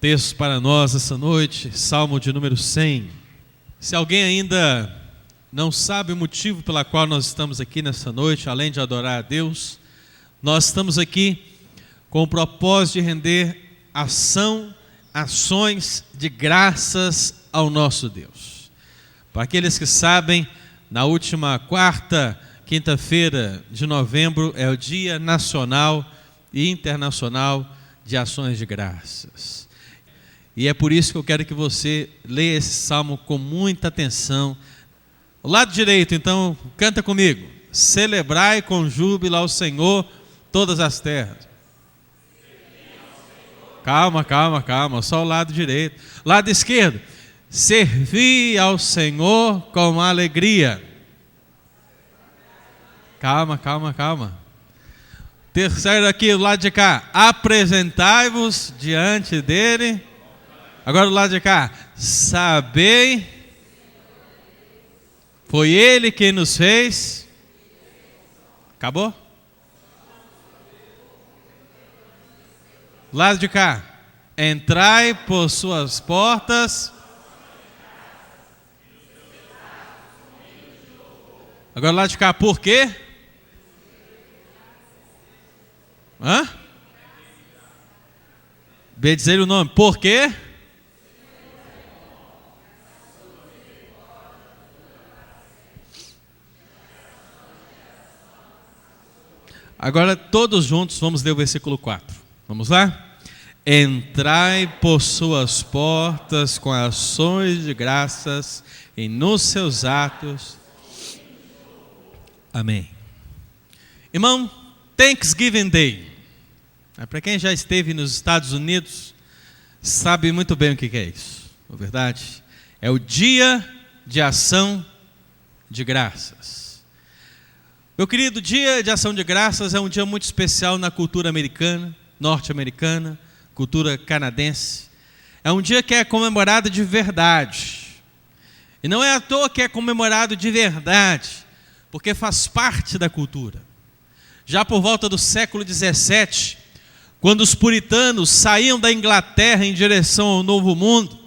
texto para nós essa noite, Salmo de número 100. Se alguém ainda não sabe o motivo pela qual nós estamos aqui nessa noite, além de adorar a Deus, nós estamos aqui com o propósito de render ações de graças ao nosso Deus. Para aqueles que sabem, na última quinta-feira de novembro é o Dia Nacional e Internacional de Ações de Graças. E é por isso que eu quero que você leia esse salmo com muita atenção. O lado direito, então, canta comigo. Celebrai com júbilo ao Senhor todas as terras. Calma, só o lado direito. Lado esquerdo. Servi ao Senhor com alegria. Calma. Terceiro aqui, do lado de cá. Apresentai-vos diante dele. Agora do lado de cá. Sabei. Foi ele quem nos fez. Acabou? Lado de cá. Entrai por suas portas. Agora lá de cá, por quê? Dizer o nome, por quê? Agora todos juntos vamos ler o versículo 4. Vamos lá? Entrai por suas portas com ações de graças e nos seus atos. Amém. Irmão, Thanksgiving Day. Para quem já esteve nos Estados Unidos, sabe muito bem o que é isso, não é verdade? É o Dia de Ação de Graças. Meu querido, o Dia de Ação de Graças é um dia muito especial na cultura americana, norte-americana, cultura canadense. É um dia que é comemorado de verdade. E não é à toa que é comemorado de verdade, porque faz parte da cultura. Já por volta do século 17, quando os puritanos saíam da Inglaterra em direção ao Novo Mundo,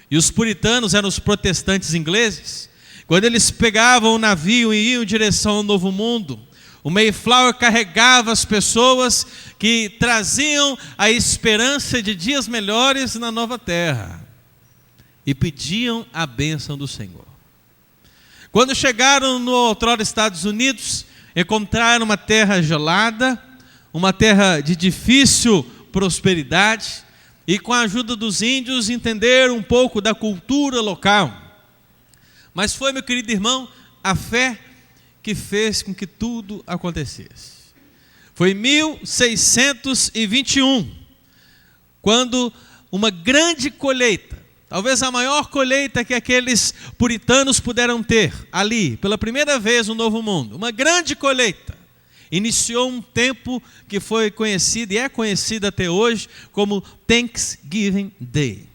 e os puritanos eram os protestantes ingleses, quando eles pegavam o navio e iam em direção ao Novo Mundo, o Mayflower carregava as pessoas que traziam a esperança de dias melhores na nova terra e pediam a bênção do Senhor. Quando chegaram no outrora Estados Unidos, encontraram uma terra gelada, uma terra de difícil prosperidade, e com a ajuda dos índios entenderam um pouco da cultura local. Mas foi, meu querido irmão, a fé que fez com que tudo acontecesse. Foi em 1621, quando uma grande colheita, talvez a maior colheita que aqueles puritanos puderam ter, ali, pela primeira vez no Novo Mundo, uma grande colheita, iniciou um tempo que foi conhecido e é conhecido até hoje como Thanksgiving Day.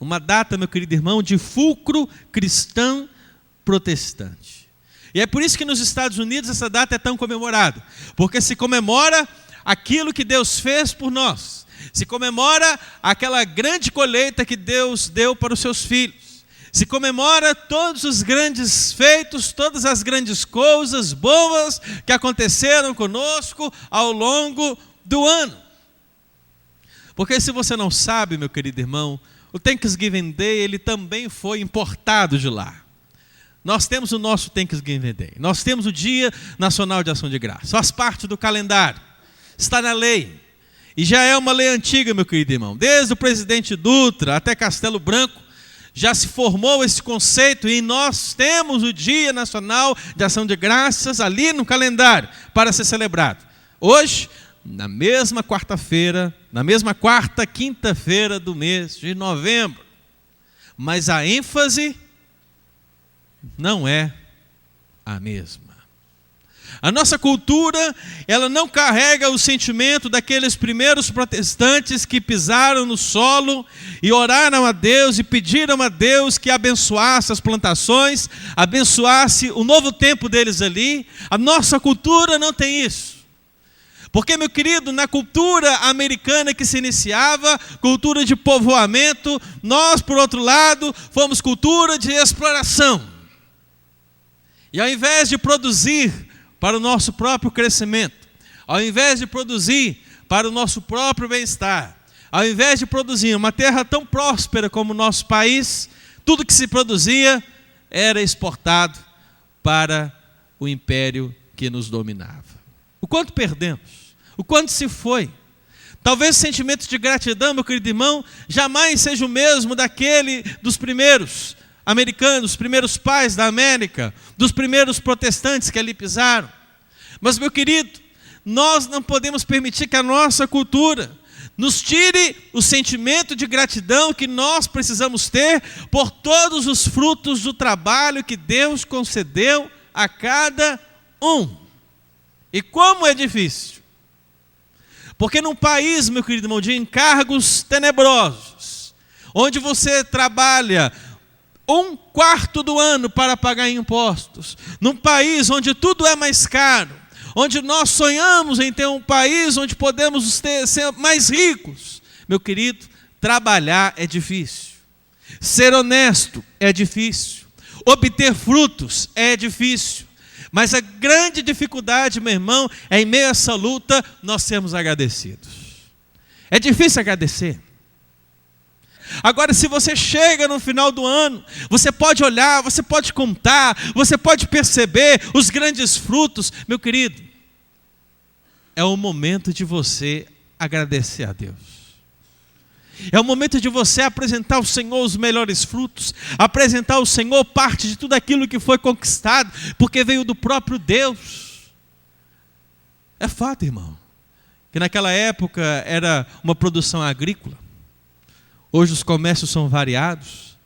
Uma data, meu querido irmão, de fulcro cristão protestante. E é por isso que nos Estados Unidos essa data é tão comemorada, porque se comemora aquilo que Deus fez por nós, se comemora aquela grande colheita que Deus deu para os seus filhos, se comemora todos os grandes feitos, todas as grandes coisas boas que aconteceram conosco ao longo do ano. Porque se você não sabe, meu querido irmão, o Thanksgiving Day ele também foi importado de lá. Nós temos o nosso Thanksgiving Day, nós temos o Dia Nacional de Ação de Graças, faz parte do calendário, está na lei, e já é uma lei antiga, meu querido irmão, desde o presidente Dutra até Castelo Branco, já se formou esse conceito, e nós temos o Dia Nacional de Ação de Graças ali no calendário, para ser celebrado. Hoje, na mesma quarta-feira, na mesma quinta-feira do mês de novembro, mas a ênfase não é a mesma. A nossa cultura, ela não carrega o sentimento daqueles primeiros protestantes que pisaram no solo e oraram a Deus e pediram a Deus que abençoasse as plantações, abençoasse o novo tempo deles ali. A nossa cultura não tem isso. Porque, meu querido, na cultura americana que se iniciava, cultura de povoamento, nós, por outro lado, fomos cultura de exploração. E ao invés de produzir para o nosso próprio crescimento, ao invés de produzir para o nosso próprio bem-estar, ao invés de produzir uma terra tão próspera como o nosso país, tudo que se produzia era exportado para o império que nos dominava. O quanto perdemos? O quanto se foi? Talvez o sentimento de gratidão, meu querido irmão, jamais seja o mesmo daquele dos primeiros americanos, dos primeiros pais da América, dos primeiros protestantes que ali pisaram. Mas, meu querido, nós não podemos permitir que a nossa cultura nos tire o sentimento de gratidão que nós precisamos ter por todos os frutos do trabalho que Deus concedeu a cada um. E como é difícil. Porque num país, meu querido irmão, de encargos tenebrosos, onde você trabalha 1/4 do ano para pagar impostos, num país onde tudo é mais caro, onde nós sonhamos em ter um país onde podemos ser mais ricos, meu querido, trabalhar é difícil, ser honesto é difícil, obter frutos é difícil. Mas a grande dificuldade, meu irmão, é em meio a essa luta, nós sermos agradecidos. É difícil agradecer. Agora, se você chega no final do ano, você pode olhar, você pode contar, você pode perceber os grandes frutos. Meu querido, é o momento de você agradecer a Deus. É o momento de você apresentar ao Senhor os melhores frutos, apresentar ao Senhor parte de tudo aquilo que foi conquistado, porque veio do próprio Deus. É fato, irmão, que naquela época era uma produção agrícola. Hoje os comércios são variados,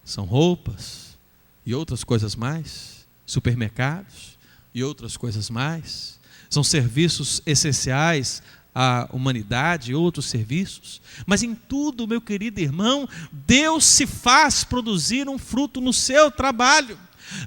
são roupas e outras coisas mais, supermercados e outras coisas mais, são serviços essenciais à humanidade e outros serviços, mas em tudo, meu querido irmão, Deus se faz produzir um fruto no seu trabalho.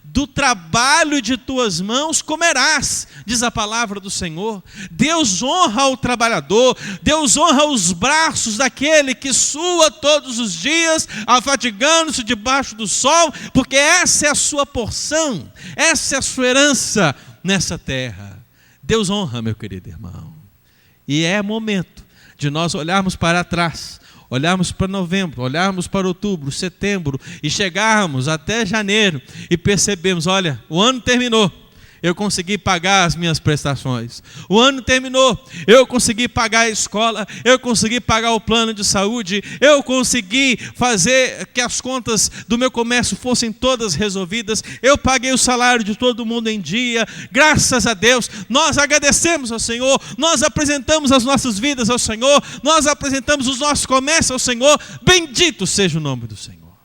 Do trabalho de tuas mãos comerás, diz a palavra do Senhor. Deus honra o trabalhador, Deus honra os braços daquele que sua todos os dias, afadigando-se debaixo do sol, porque essa é a sua porção, essa é a sua herança nessa terra. Deus honra, meu querido irmão. E é momento de nós olharmos para trás, olharmos para novembro, olharmos para outubro, setembro e chegarmos até janeiro e percebemos, olha, o ano terminou, eu consegui pagar as minhas prestações. O ano terminou, eu consegui pagar a escola, eu consegui pagar o plano de saúde, eu consegui fazer que as contas do meu comércio fossem todas resolvidas, eu paguei o salário de todo mundo em dia, graças a Deus, nós agradecemos ao Senhor, nós apresentamos as nossas vidas ao Senhor, nós apresentamos os nossos comércios ao Senhor, bendito seja o nome do Senhor.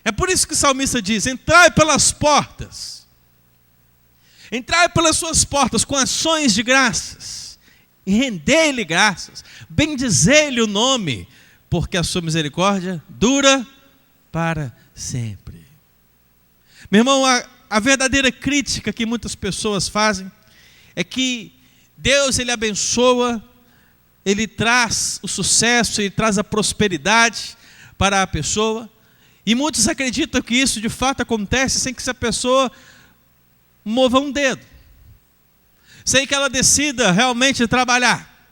É por isso que o salmista diz, entrai pelas portas, entrai pelas suas portas com ações de graças, e rendei-lhe graças, bendizei-lhe o nome, porque a sua misericórdia dura para sempre. Meu irmão, a verdadeira crítica que muitas pessoas fazem, é que Deus, Ele abençoa, Ele traz o sucesso, Ele traz a prosperidade para a pessoa, e muitos acreditam que isso de fato acontece sem que essa pessoa mova um dedo, sem que ela decida realmente trabalhar.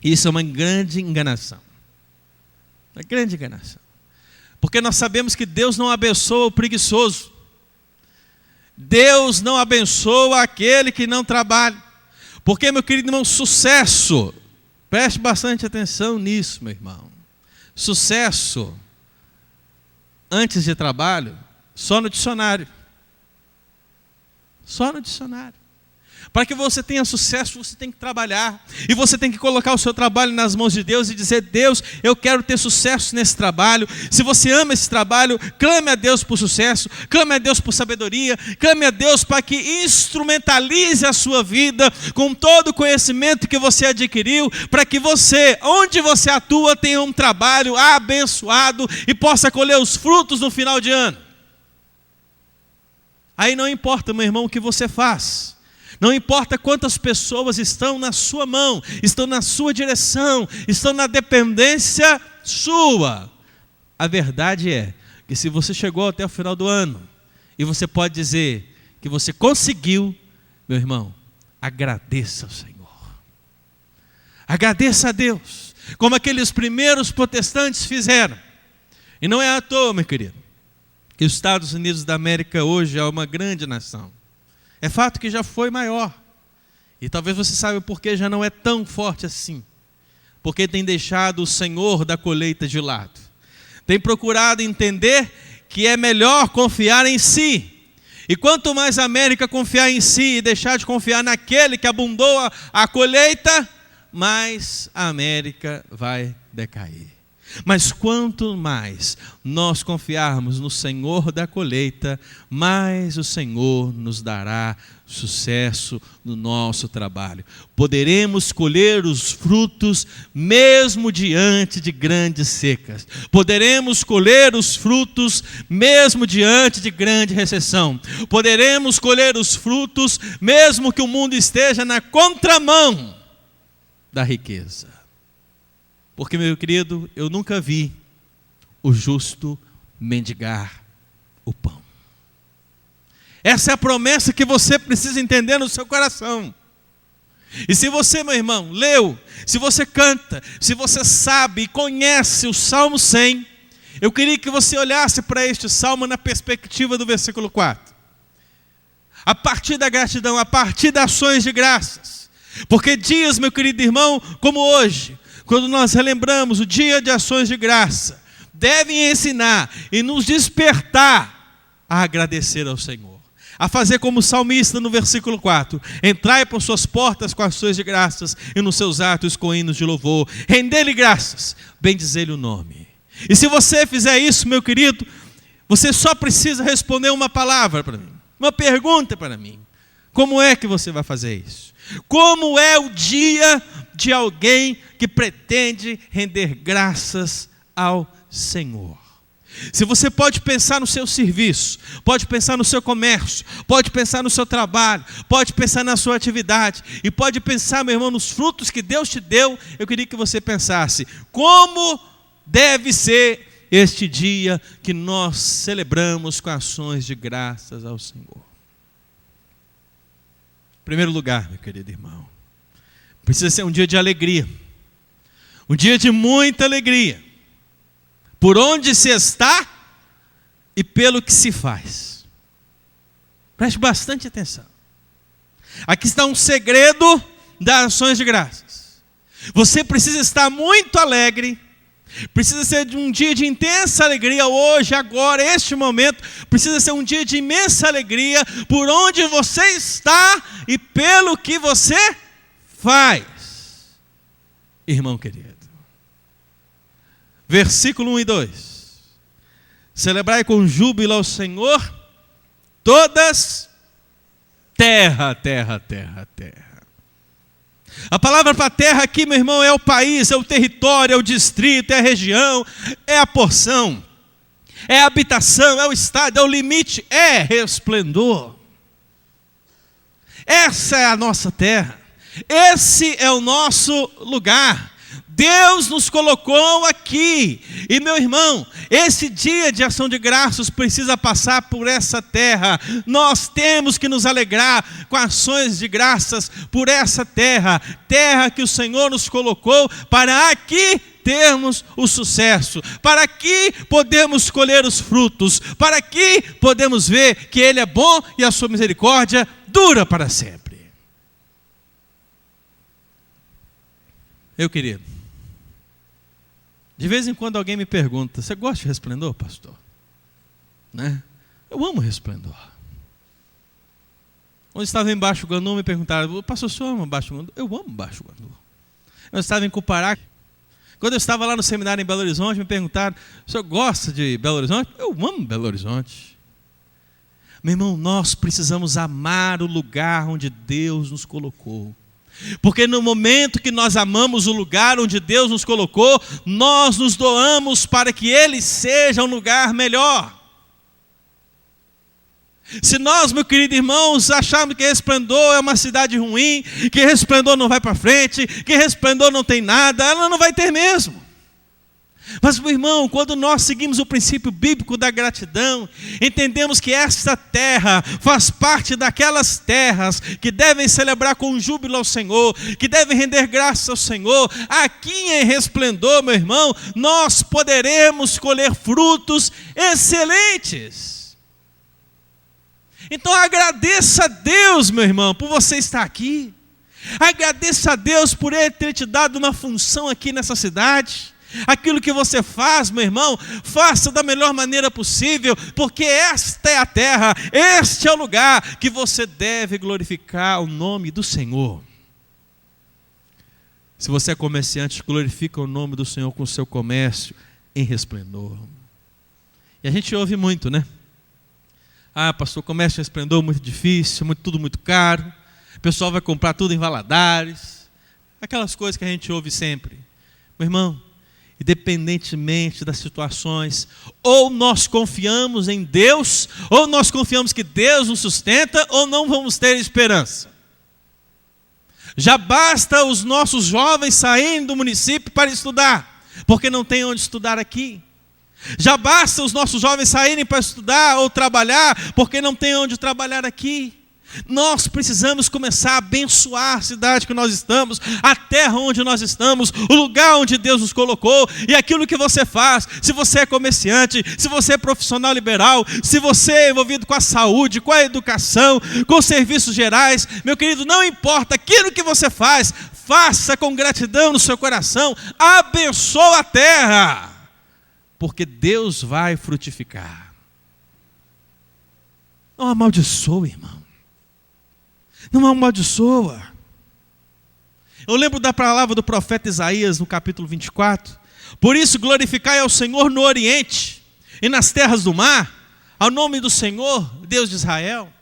Isso é uma grande enganação. Uma grande enganação. Porque nós sabemos que Deus não abençoa o preguiçoso. Deus não abençoa aquele que não trabalha. Porque, meu querido irmão, sucesso, preste bastante atenção nisso, meu irmão. Sucesso, antes de trabalho, só no dicionário. Só no dicionário. Para que você tenha sucesso, você tem que trabalhar. E você tem que colocar o seu trabalho nas mãos de Deus e dizer, Deus, eu quero ter sucesso nesse trabalho. Se você ama esse trabalho, clame a Deus por sucesso, clame a Deus por sabedoria, clame a Deus para que instrumentalize a sua vida com todo o conhecimento que você adquiriu, para que você, onde você atua, tenha um trabalho abençoado e possa colher os frutos no final de ano. Aí não importa, meu irmão, o que você faz. Não importa quantas pessoas estão na sua mão, estão na sua direção, estão na dependência sua. A verdade é que se você chegou até o final do ano e você pode dizer que você conseguiu, meu irmão, agradeça ao Senhor. Agradeça a Deus, como aqueles primeiros protestantes fizeram. E não é à toa, meu querido, que os Estados Unidos da América hoje é uma grande nação. É fato que já foi maior. E talvez você saiba por que já não é tão forte assim. Porque tem deixado o Senhor da colheita de lado. Tem procurado entender que é melhor confiar em si. E quanto mais a América confiar em si e deixar de confiar naquele que abundou a colheita, mais a América vai decair. Mas quanto mais nós confiarmos no Senhor da colheita, mais o Senhor nos dará sucesso no nosso trabalho. Poderemos colher os frutos mesmo diante de grandes secas. Poderemos colher os frutos mesmo diante de grande recessão. Poderemos colher os frutos mesmo que o mundo esteja na contramão da riqueza. Porque, meu querido, eu nunca vi o justo mendigar o pão. Essa é a promessa que você precisa entender no seu coração. E se você, meu irmão, leu, se você canta, se você sabe e conhece o Salmo 100, eu queria que você olhasse para este salmo na perspectiva do versículo 4. A partir da gratidão, a partir das ações de graças. Porque dias, meu querido irmão, como hoje, quando nós relembramos o dia de ações de graça, devem ensinar e nos despertar a agradecer ao Senhor. A fazer como o salmista no versículo 4. Entrai por suas portas com ações de graças e nos seus atos com hinos de louvor. Render-lhe graças, bendizer-lhe o nome. E se você fizer isso, meu querido, você só precisa responder uma palavra para mim. Uma pergunta para mim. Como é que você vai fazer isso? Como é o dia de alguém que pretende render graças ao Senhor? Se você pode pensar no seu serviço, pode pensar no seu comércio, pode pensar no seu trabalho, pode pensar na sua atividade e pode pensar, meu irmão, nos frutos que Deus te deu, eu queria que você pensasse, como deve ser este dia que nós celebramos com ações de graças ao Senhor? Em primeiro lugar, meu querido irmão, precisa ser um dia de alegria, um dia de muita alegria, por onde se está e pelo que se faz. Preste bastante atenção. Aqui está um segredo das ações de graças. Você precisa estar muito alegre, precisa ser um dia de intensa alegria hoje, agora, este momento, precisa ser um dia de imensa alegria por onde você está e pelo que você faz. Irmão querido. Versículo 1 e 2. Celebrai com júbilo ao Senhor todas terra. A palavra para terra aqui, meu irmão, é o país, é o território, é o distrito, é a região, é a porção, é a habitação, é o estado, é o limite, é resplendor. Essa é a nossa terra, esse é o nosso lugar. Deus nos colocou aqui. E meu irmão, esse dia de ação de graças precisa passar por essa terra. Nós temos que nos alegrar com ações de graças por essa terra. Terra que o Senhor nos colocou para aqui termos o sucesso. Para aqui podemos colher os frutos. Para aqui podemos ver que Ele é bom e a sua misericórdia dura para sempre. Meu querido, de vez em quando alguém me pergunta, você gosta de resplendor, pastor? Né? Eu amo resplendor. Quando estava em Baixo Guandu, me perguntaram, pastor, o senhor ama Baixo Guandu? Eu amo Baixo Guandu. Eu estava em Cupará. Quando eu estava lá no seminário em Belo Horizonte, me perguntaram, o senhor gosta de Belo Horizonte? Eu amo Belo Horizonte. Meu irmão, nós precisamos amar o lugar onde Deus nos colocou. Porque no momento que nós amamos o lugar onde Deus nos colocou, nós nos doamos para que ele seja um lugar melhor. Se nós, meu querido irmãos, acharmos que Resplendor é uma cidade ruim, que Resplendor não vai para frente, que Resplendor não tem nada, ela não vai ter mesmo. Mas, meu irmão, quando nós seguimos o princípio bíblico da gratidão, entendemos que esta terra faz parte daquelas terras que devem celebrar com júbilo ao Senhor, que devem render graças ao Senhor. Aqui em Resplendor, meu irmão, nós poderemos colher frutos excelentes. Então agradeça a Deus, meu irmão, por você estar aqui. Agradeça a Deus por Ele ter te dado uma função aqui nessa cidade. Aquilo que você faz, meu irmão, faça da melhor maneira possível, porque esta é a terra, este é o lugar que você deve glorificar o nome do Senhor. Se você é comerciante, glorifica o nome do Senhor com o seu comércio em Resplendor. E a gente ouve muito, né? Ah, pastor, comércio em Resplendor muito difícil, tudo muito caro, o pessoal vai comprar tudo em Valadares, aquelas coisas que a gente ouve sempre. Meu irmão, independentemente das situações, ou nós confiamos em Deus, ou nós confiamos que Deus nos sustenta, ou não vamos ter esperança. Já basta os nossos jovens saírem do município para estudar, porque não tem onde estudar aqui. Já basta os nossos jovens saírem para estudar ou trabalhar, porque não tem onde trabalhar aqui. Nós precisamos começar a abençoar a cidade que nós estamos, a terra onde nós estamos, o lugar onde Deus nos colocou, e aquilo que você faz. Se você é comerciante, se você é profissional liberal, se você é envolvido com a saúde, com a educação, com os serviços gerais, meu querido, não importa aquilo que você faz, faça com gratidão no seu coração, abençoa a terra, porque Deus vai frutificar. Não amaldiçoa, irmão. Não amaldiçoa. Eu lembro da palavra do profeta Isaías no capítulo 24. Por isso glorificai ao Senhor no Oriente e nas terras do mar, ao nome do Senhor, Deus de Israel.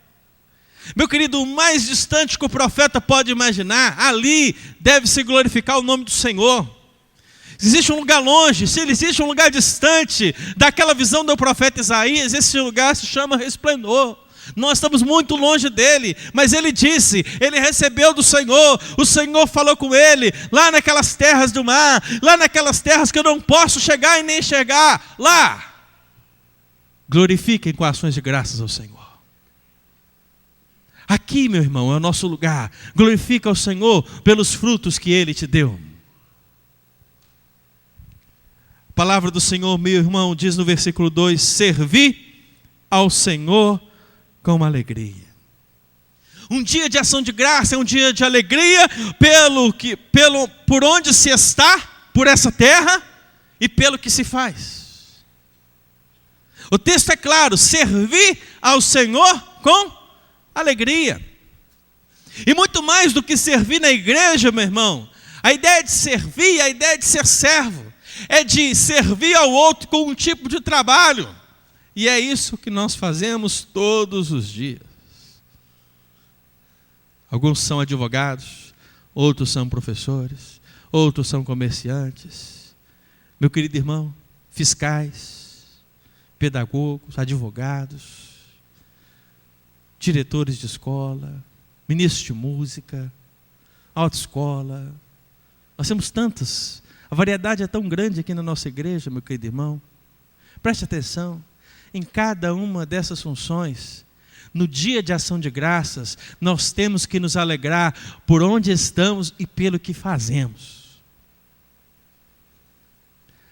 Meu querido, o mais distante que o profeta pode imaginar, ali deve-se glorificar o nome do Senhor. Se existe um lugar longe, se existe um lugar distante daquela visão do profeta Isaías, esse lugar se chama Resplendor. Nós estamos muito longe dele, mas ele disse, ele recebeu do Senhor, o Senhor falou com ele, lá naquelas terras do mar, lá naquelas terras que eu não posso chegar e nem chegar, lá. Glorifiquem com ações de graças ao Senhor. Aqui, meu irmão, é o nosso lugar. Glorifica ao Senhor pelos frutos que Ele te deu. A palavra do Senhor, meu irmão, diz no versículo 2, servi ao Senhor com alegria. Um dia de ação de graça é um dia de alegria por onde se está, por essa terra e pelo que se faz. O texto é claro, servir ao Senhor com alegria. E muito mais do que servir na igreja, meu irmão, a ideia de servir, a ideia de ser servo, é de servir ao outro com um tipo de trabalho. E é isso que nós fazemos todos os dias. Alguns são advogados, outros são professores, outros são comerciantes. Meu querido irmão, fiscais, pedagogos, advogados, diretores de escola, ministros de música, autoescola. Nós temos tantos. A variedade é tão grande aqui na nossa igreja, meu querido irmão. Preste atenção. Em cada uma dessas funções, no dia de ação de graças, nós temos que nos alegrar por onde estamos e pelo que fazemos.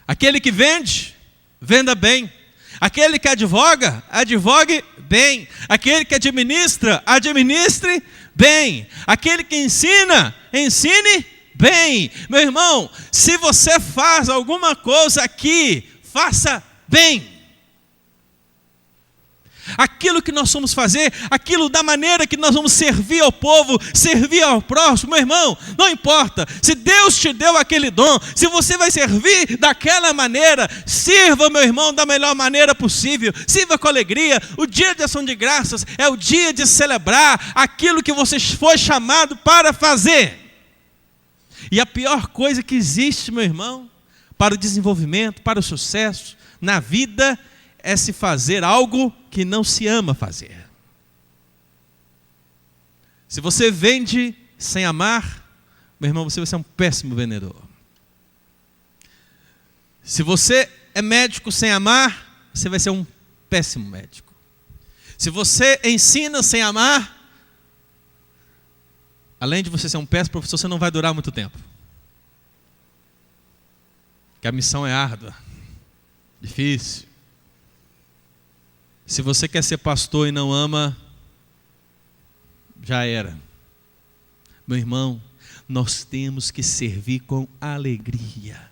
Aquele que vende, venda bem. Aquele que advoga, advogue bem. Aquele que administra, administre bem. Aquele que ensina, ensine bem. Meu irmão, se você faz alguma coisa aqui, faça bem. Aquilo que nós vamos fazer, aquilo da maneira que nós vamos servir ao povo, servir ao próximo, meu irmão, não importa, se Deus te deu aquele dom, se você vai servir daquela maneira, sirva, meu irmão, da melhor maneira possível, sirva com alegria. O dia de ação de graças é o dia de celebrar aquilo que você foi chamado para fazer. E a pior coisa que existe, meu irmão, para o desenvolvimento, para o sucesso na vida, é se fazer algo que não se ama fazer. Se você vende sem amar, meu irmão, você vai ser um péssimo vendedor. Se você é médico sem amar, você vai ser um péssimo médico. Se você ensina sem amar, além de você ser um péssimo professor, você não vai durar muito tempo. Porque a missão é árdua, difícil. Se você quer ser pastor e não ama, já era. Meu irmão, nós temos que servir com alegria.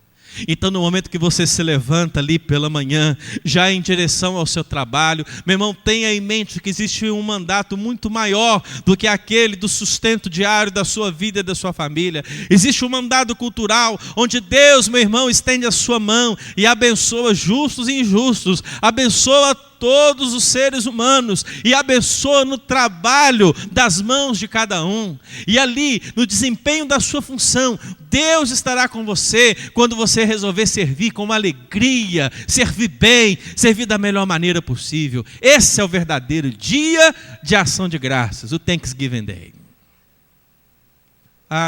Então, no momento que você se levanta ali pela manhã, já em direção ao seu trabalho, meu irmão, tenha em mente que existe um mandato muito maior do que aquele do sustento diário da sua vida e da sua família. Existe um mandato cultural, onde Deus, meu irmão, estende a sua mão e abençoa justos e injustos, abençoa todos os seres humanos e abençoa no trabalho das mãos de cada um. E ali, no desempenho da sua função, Deus estará com você quando você resolver servir com alegria, servir bem, servir da melhor maneira possível. Esse é o verdadeiro dia de ação de graças, o Thanksgiving Day.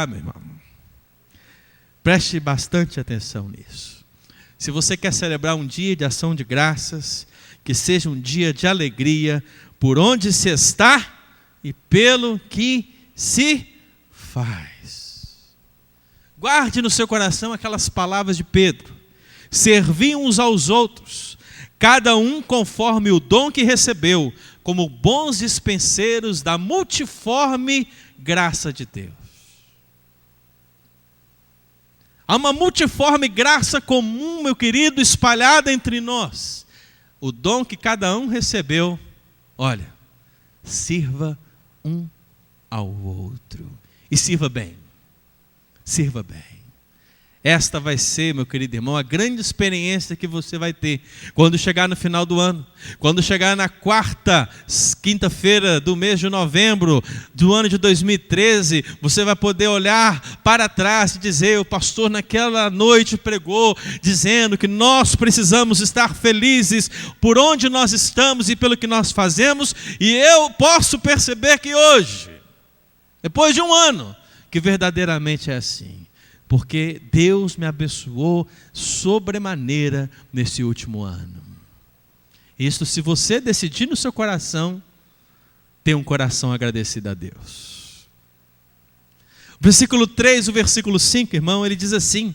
Meu irmão, preste bastante atenção nisso. Se você quer celebrar um dia de ação de graças, que seja um dia de alegria por onde se está e pelo que se faz. Guarde no seu coração aquelas palavras de Pedro: servi uns aos outros, cada um conforme o dom que recebeu, como bons dispenseiros da multiforme graça de Deus. Há uma multiforme graça comum, meu querido, espalhada entre nós. O dom que cada um recebeu, olha, sirva um ao outro. E sirva bem. Sirva bem. Esta vai ser, meu querido irmão, a grande experiência que você vai ter quando chegar no final do ano. Quando chegar na quinta-feira do mês de novembro do ano de 2013, você vai poder olhar para trás e dizer: o pastor naquela noite pregou, dizendo que nós precisamos estar felizes por onde nós estamos e pelo que nós fazemos. E eu posso perceber que hoje, depois de um ano, que verdadeiramente é assim. Porque Deus me abençoou sobremaneira nesse último ano. Isso, se você decidir no seu coração, ter um coração agradecido a Deus. O versículo 3, o versículo 5, irmão, ele diz assim: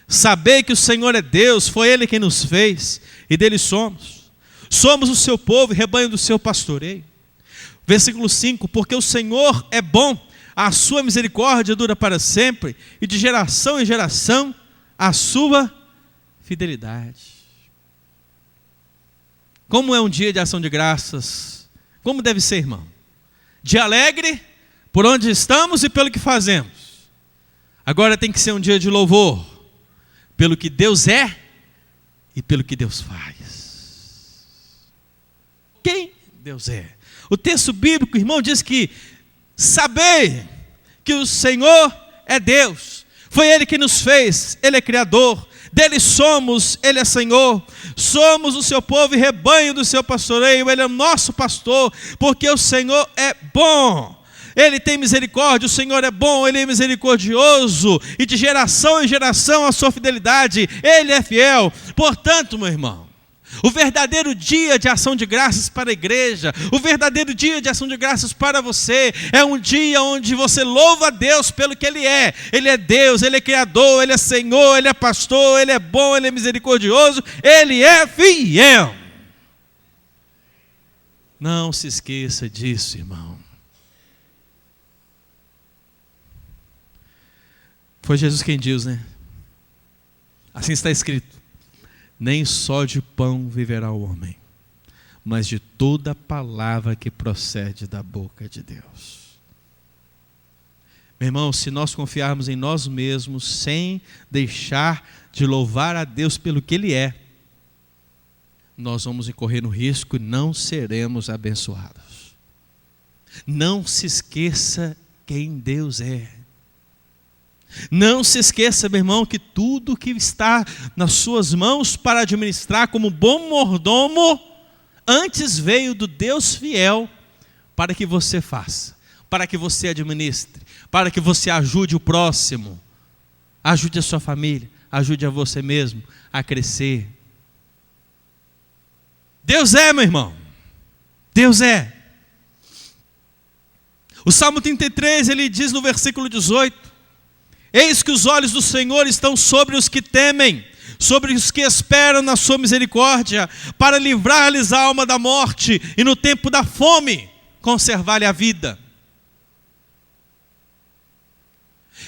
sabei que o Senhor é Deus, foi Ele quem nos fez, e dele somos. Somos o seu povo e rebanho do seu pastoreio. Versículo 5, porque o Senhor é bom, a sua misericórdia dura para sempre, e de geração em geração a sua fidelidade. Como é um dia de ação de graças? Como deve ser, irmão? Dia alegre por onde estamos e pelo que fazemos. Agora tem que ser um dia de louvor pelo que Deus é e pelo que Deus faz. Quem Deus é? O texto bíblico, irmão, diz que saber que o Senhor é Deus, foi Ele que nos fez, Ele é Criador, dele somos, Ele é Senhor, somos o seu povo e rebanho do seu pastoreio, Ele é o nosso pastor, porque o Senhor é bom, Ele tem misericórdia, o Senhor é bom, Ele é misericordioso, e de geração em geração a sua fidelidade, Ele é fiel. Portanto, meu irmão, o verdadeiro dia de ação de graças para a igreja, o verdadeiro dia de ação de graças para você, é um dia onde você louva a Deus pelo que Ele é. Ele é Deus, Ele é Criador, Ele é Senhor, Ele é pastor, Ele é bom, Ele é misericordioso, Ele é fiel. Não se esqueça disso, irmão. Foi Jesus quem diz, né? Assim está escrito: nem só de pão viverá o homem, mas de toda palavra que procede da boca de Deus. Meu irmão, se nós confiarmos em nós mesmos, sem deixar de louvar a Deus pelo que Ele é, nós vamos incorrer no risco e não seremos abençoados. Não se esqueça quem Deus é. Não se esqueça, meu irmão, que tudo que está nas suas mãos para administrar como bom mordomo, antes veio do Deus fiel para que você faça. para que você administre, para que você ajude o próximo, ajude a sua família, ajude a você mesmo a crescer. Deus é, meu irmão, Deus é. O Salmo 33, ele diz no versículo 18: eis que os olhos do Senhor estão sobre os que temem, sobre os que esperam na sua misericórdia, para livrar-lhes a alma da morte, e no tempo da fome, conservar-lhe a vida.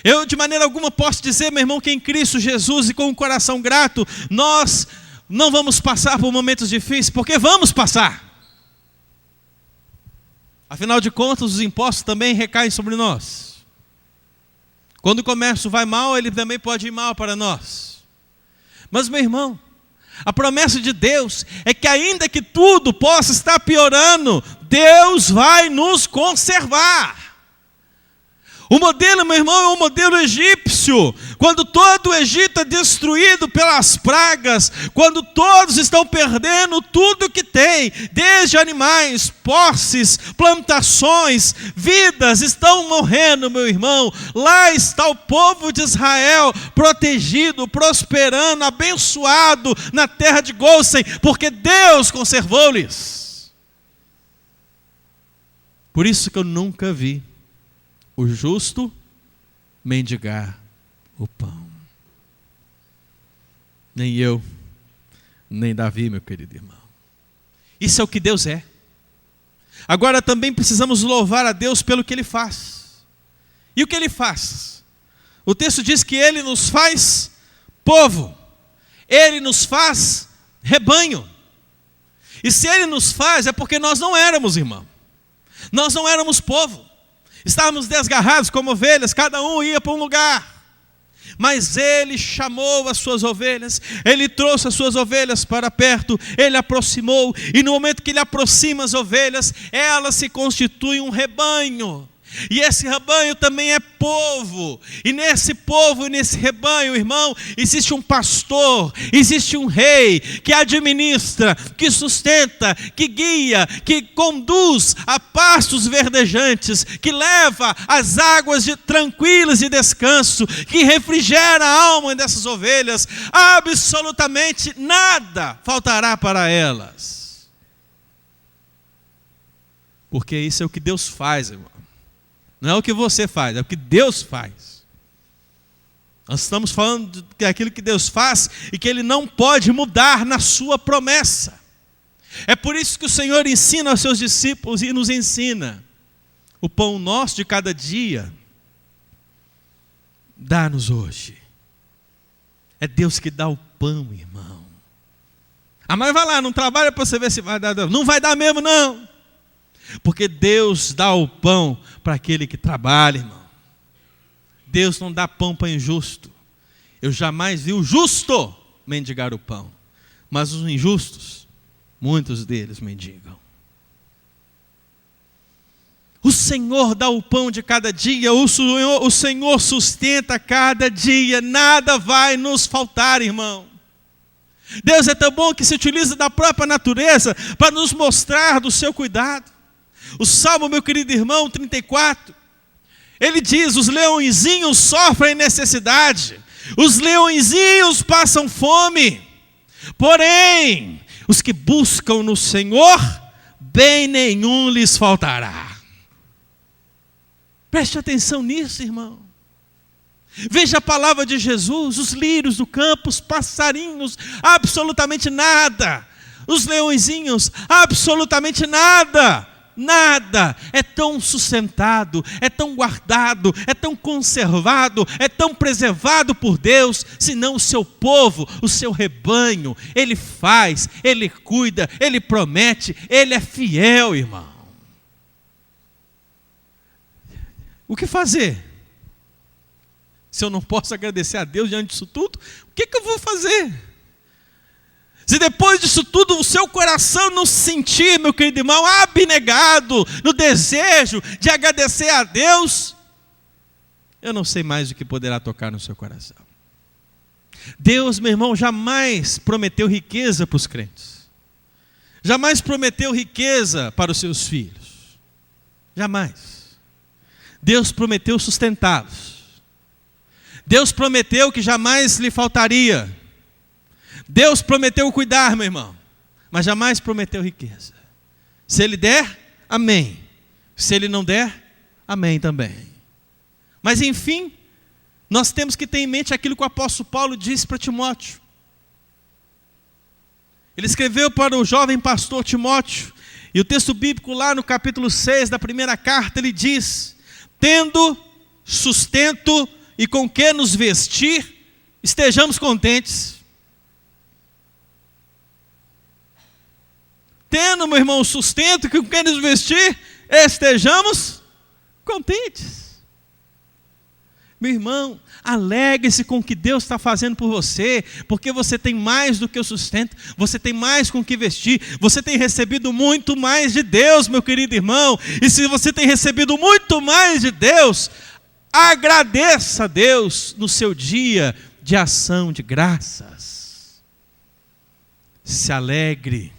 Eu de maneira alguma posso dizer, meu irmão, que em Cristo Jesus e com um coração grato, nós não vamos passar por momentos difíceis, porque vamos passar. Afinal de contas, os impostos também recaem sobre nós. Quando o comércio vai mal, ele também pode ir mal para nós. Mas, meu irmão, a promessa de Deus é que ainda que tudo possa estar piorando, Deus vai nos conservar. O modelo, meu irmão, é o modelo egípcio. Quando todo o Egito é destruído pelas pragas, quando todos estão perdendo tudo que tem, desde animais, posses, plantações, vidas estão morrendo, meu irmão. Lá está o povo de Israel protegido, prosperando, abençoado na terra de Gósen, porque Deus conservou-lhes. Por isso que eu nunca vi o justo mendigar o pão. Nem eu, nem Davi, meu querido irmão. Isso é o que Deus é. Agora também precisamos louvar a Deus pelo que Ele faz. E o que Ele faz? O texto diz que Ele nos faz povo. Ele nos faz rebanho. E se Ele nos faz, é porque nós não éramos, irmão. Nós não éramos povo. Estávamos desgarrados como ovelhas, cada um ia para um lugar. Mas Ele chamou as suas ovelhas, Ele trouxe as suas ovelhas para perto, Ele aproximou, e no momento que Ele aproxima as ovelhas, elas se constituem um rebanho. E esse rebanho também é povo. E nesse povo e nesse rebanho, irmão, existe um pastor, existe um rei que administra, que sustenta, que guia, que conduz a pastos verdejantes, que leva as águas tranquilas de descanso, que refrigera a alma dessas ovelhas. Absolutamente nada faltará para elas. Porque isso é o que Deus faz, irmão. Não é o que você faz, é o que Deus faz. Nós estamos falando de aquilo que Deus faz e que Ele não pode mudar na sua promessa. É por isso que o Senhor ensina aos seus discípulos e nos ensina: o pão nosso de cada dia, dá-nos hoje. É Deus que dá o pão, irmão. Ah, mas vai lá, não trabalha para você ver se vai dar. Não vai dar mesmo, não. Porque Deus dá o pão para aquele que trabalha, irmão. Deus não dá pão para injusto. Eu jamais vi o justo mendigar o pão. Mas os injustos, muitos deles mendigam. O Senhor dá o pão de cada dia. O Senhor sustenta cada dia. Nada vai nos faltar, irmão. Deus é tão bom que se utiliza da própria natureza para nos mostrar do seu cuidado. O Salmo, meu querido irmão, 34, ele diz: os leõezinhos sofrem necessidade, os leõezinhos passam fome, porém, os que buscam no Senhor, bem nenhum lhes faltará. Preste atenção nisso, irmão. Veja a palavra de Jesus: os lírios do campo, os passarinhos, absolutamente nada. Os leõezinhos, absolutamente nada. Nada é tão sustentado, é tão guardado, é tão conservado, é tão preservado por Deus, senão o seu povo, o seu rebanho. Ele faz, Ele cuida, Ele promete, Ele é fiel, irmão. O que fazer? Se eu não posso agradecer a Deus diante disso tudo, o que eu vou fazer? Se depois disso tudo o seu coração não se sentir, meu querido irmão, abnegado no desejo de agradecer a Deus, eu não sei mais o que poderá tocar no seu coração. Deus, meu irmão, jamais prometeu riqueza para os crentes. Jamais prometeu riqueza para os seus filhos. Jamais. Deus prometeu sustentá-los. Deus prometeu que jamais lhe faltaria. Deus prometeu cuidar, meu irmão, mas jamais prometeu riqueza. Se Ele der, amém. Se Ele não der, amém também. Mas enfim, nós temos que ter em mente aquilo que o apóstolo Paulo disse para Timóteo. Ele escreveu para o jovem pastor Timóteo, e o texto bíblico lá no capítulo 6 da primeira carta, ele diz: tendo sustento e com que nos vestir, estejamos contentes. Tendo, meu irmão, sustento e com que nos vestir, estejamos contentes. Meu irmão, alegre-se com o que Deus está fazendo por você, porque você tem mais do que o sustento, você tem mais com o que vestir, você tem recebido muito mais de Deus, meu querido irmão, e se você tem recebido muito mais de Deus, agradeça a Deus no seu dia de ação de graças. Se alegre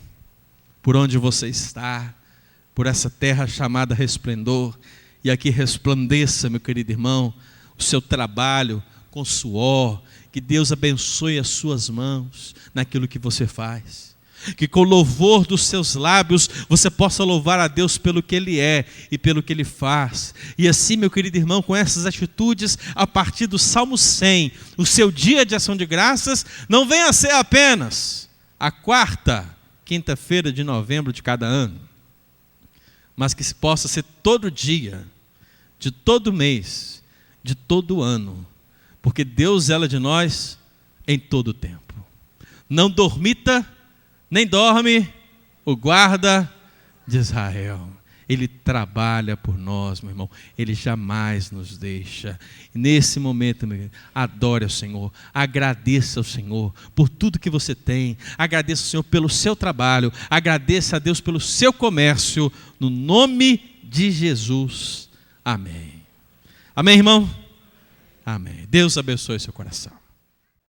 por onde você está, por essa terra chamada resplendor, e aqui resplandeça, meu querido irmão, o seu trabalho com suor, que Deus abençoe as suas mãos naquilo que você faz, que com o louvor dos seus lábios você possa louvar a Deus pelo que Ele é e pelo que Ele faz, e assim, meu querido irmão, com essas atitudes, a partir do Salmo 100, o seu dia de ação de graças não venha a ser apenas a quarta quinta-feira de novembro de cada ano, mas que possa ser todo dia, de todo mês, de todo ano, porque Deus zela de nós em todo o tempo. Não dormita, nem dorme o guarda de Israel. Ele trabalha por nós, meu irmão. Ele jamais nos deixa. E nesse momento, meu irmão, adore ao Senhor. Agradeça ao Senhor por tudo que você tem. Agradeça ao Senhor pelo seu trabalho. Agradeça a Deus pelo seu comércio. No nome de Jesus. Amém. Amém, irmão? Amém. Deus abençoe seu coração.